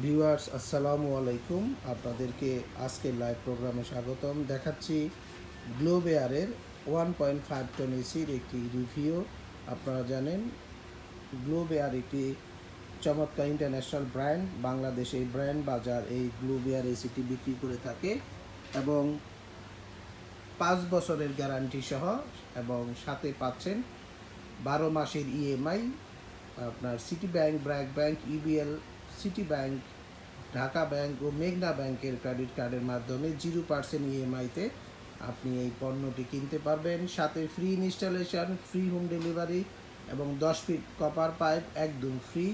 Viewers আসসালামু আলাইকুম, আপনাদেরকে আজকের লাইভ প্রোগ্রামে স্বাগতম। দেখাচ্ছি গ্লোব এয়ারের 1.5 টন এসির একটি রিভিউ। আপনারা জানেন গ্লোব এয়ার একটি চমৎকার ইন্টারন্যাশনাল ব্র্যান্ড। বাংলাদেশে ব্র্যান্ড বাজার এই গ্লোব এয়ার এসিটি বিক্রি করে থাকে এবং 5 বছরের গ্যারান্টি সহ, এবং সাথে পাচ্ছেন 12 মাসের ইএমআই। আপনার City Bank, BRAC bank, EBL, City Bank, Dhaka bank ও মেঘনা ব্যাংকের ক্রেডিট কার্ডের মাধ্যমে 0% ইএমআইতে আপনি এই পণ্যটি কিনতে পারবেন। সাথে free installation, free home delivery এবং 10 ফিট কপার পাইপ একদম ফ্রি।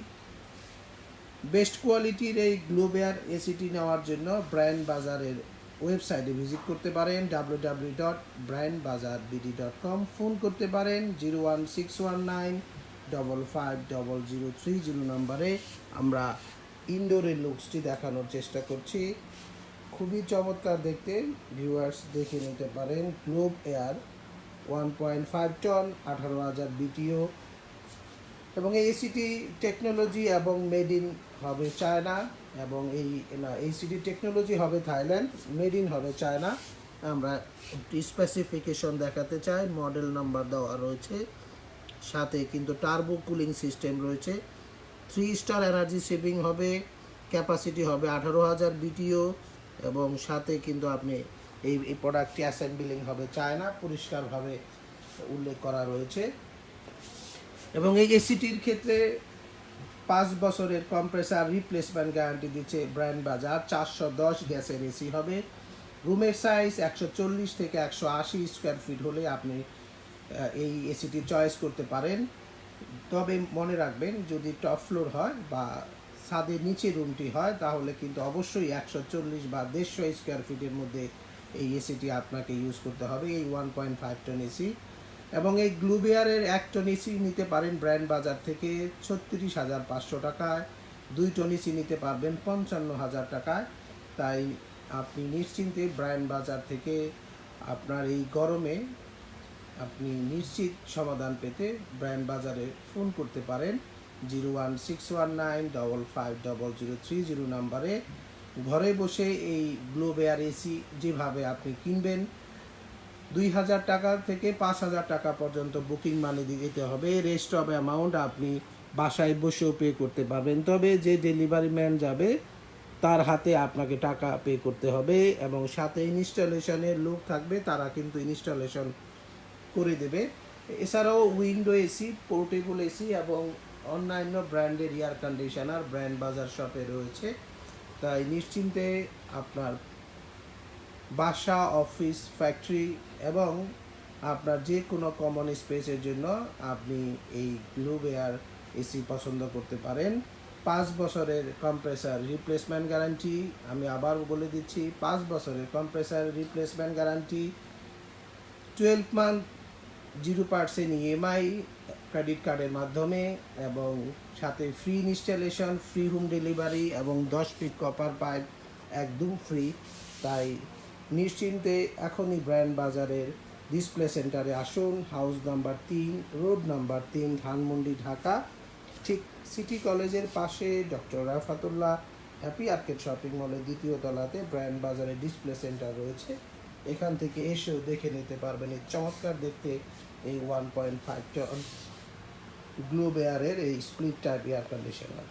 বেস্ট কোয়ালিটির এই গ্লোবেয়ার এসিটি নেওয়ার জন্য ব্র্যান্ড বাজারের ওয়েবসাইটে ভিজিট করতে পারেন www.brandbazarbd.com। ফোন করতে পারেন 01619550030 নম্বরে। আমরা ইনডোরের লুকসটি দেখানোর চেষ্টা করছি। খুবই চমৎকার দেখতে, ভিউয়ার্স দেখে নিতে পারেন। গ্লোব এয়ার 1.5 টন, 18,000 বিটিও, এবং এই এসিটি টেকনোলজি এবং মেড ইন হবে চায়না, এবং এসিটি টেকনোলজি হবে থাইল্যান্ড, মেড ইন হবে চায়না। আমরা একটি স্পেসিফিকেশন দেখাতে চাই। মডেল নাম্বার দেওয়া রয়েছে, সাথে কিন্তু টার্বো কুলিং সিস্টেম রয়েছে। 3 স্টার এনার্জি সেভিং হবে, ক্যাপাসিটি হবে 18,000 বিটিও, এবং সাথে কিন্তু আপনি এই প্রোডাক্টটি অ্যাসেম্বলিং হবে চায়না, পরিষ্কারভাবে উল্লেখ করা রয়েছে। এবং এই এসিটির ক্ষেত্রে 5 বছরের কম্প্রেসার রিপ্লেসমেন্ট গ্যারান্টি দিচ্ছে ব্র্যান্ড বাজার। 410 গ্যাসের এসি হবে। রুমের সাইজ 140 থেকে 180 স্কোয়ার ফিট হলে আপনি এই এসিটি চয়েস করতে পারেন। তবে মনে রাখবেন, যদি টপ ফ্লোর হয় বা ছাদের নিচে রুমটি হয়, তাহলে কিন্তু অবশ্যই 140 বা 150 স্কোয়ার ফিটের মধ্যে এই এসিটি আপনাকে ইউজ করতে হবে, এই 1.5 টন এসি। এবং এই গ্লুবেয়ারের 1 টন এসি নিতে পারেন ব্র্যান্ড বাজার থেকে 36,500 টাকায়। 2 টন এসি নিতে পারবেন 55,000 টাকায়। তাই আপনি নিশ্চিন্তে ব্র্যান্ড বাজার থেকে আপনার এই গরমে আপনি নিশ্চিত সমাধান পেতে ব্র্যান্ড বাজারে ফোন করতে পারেন 01619550030 নাম্বারে। ঘরে বসে এই গ্লোব এয়ার এসি যেভাবে আপনি কিনবেন, 2,000 টাকা থেকে 5,000 টাকা পর্যন্ত বুকিং মানি দিতে হবে। রেস্ট অফ অ্যামাউন্ট আপনি বাসায় বসেও পে করতে পারবেন। তবে যে ডেলিভারি ম্যান যাবে তার হাতে আপনাকে টাকা পে করতে হবে, এবং সাথে ইনস্টলেশনের লোক থাকবে, তারা কিন্তু ইনস্টলেশন করে দেবে। এছাড়াও উইন্ডো এসি, পোর্টেবল এসি এবং অন্যান্য ব্র্যান্ডের এয়ার কন্ডিশনার ব্র্যান্ড বাজার শপে রয়েছে। তাই নিশ্চিন্তে আপনার বাসা, অফিস, ফ্যাক্টরি এবং আপনার যে কোনো কমন স্পেসের জন্য আপনি এই গ্লোব এয়ার এসি পছন্দ করতে পারেন। 5 বছরের কম্প্রেসার রিপ্লেসমেন্ট গ্যারান্টি, আমি আবার বলে দিচ্ছি, 5 বছরের compressor replacement guarantee, 12 month 0% EMI credit কার্ডের মাধ্যমে, এবং সাথে free installation, free home delivery এবং 10 ফিট কপার পাইপ একদম ফ্রি। তাই নিশ্চিন্তে এখনই ব্র্যান্ড বাজারের ডিসপ্লে সেন্টারে আসুন। House number 3, road number 3, Dhanmondi, Dhaka. ঠিক সিটি কলেজের পাশে doctor Rafatullah happy arcade shopping মলের 2য় তলাতে ব্র্যান্ড বাজারের ডিসপ্লে সেন্টার রয়েছে। এখান থেকে এসেও দেখে নিতে পারবেন এই চমৎকার দেখতে এই 1.5 টন গ্লোব এয়ারের এই স্প্লিট টাইপ এয়ার কন্ডিশনার।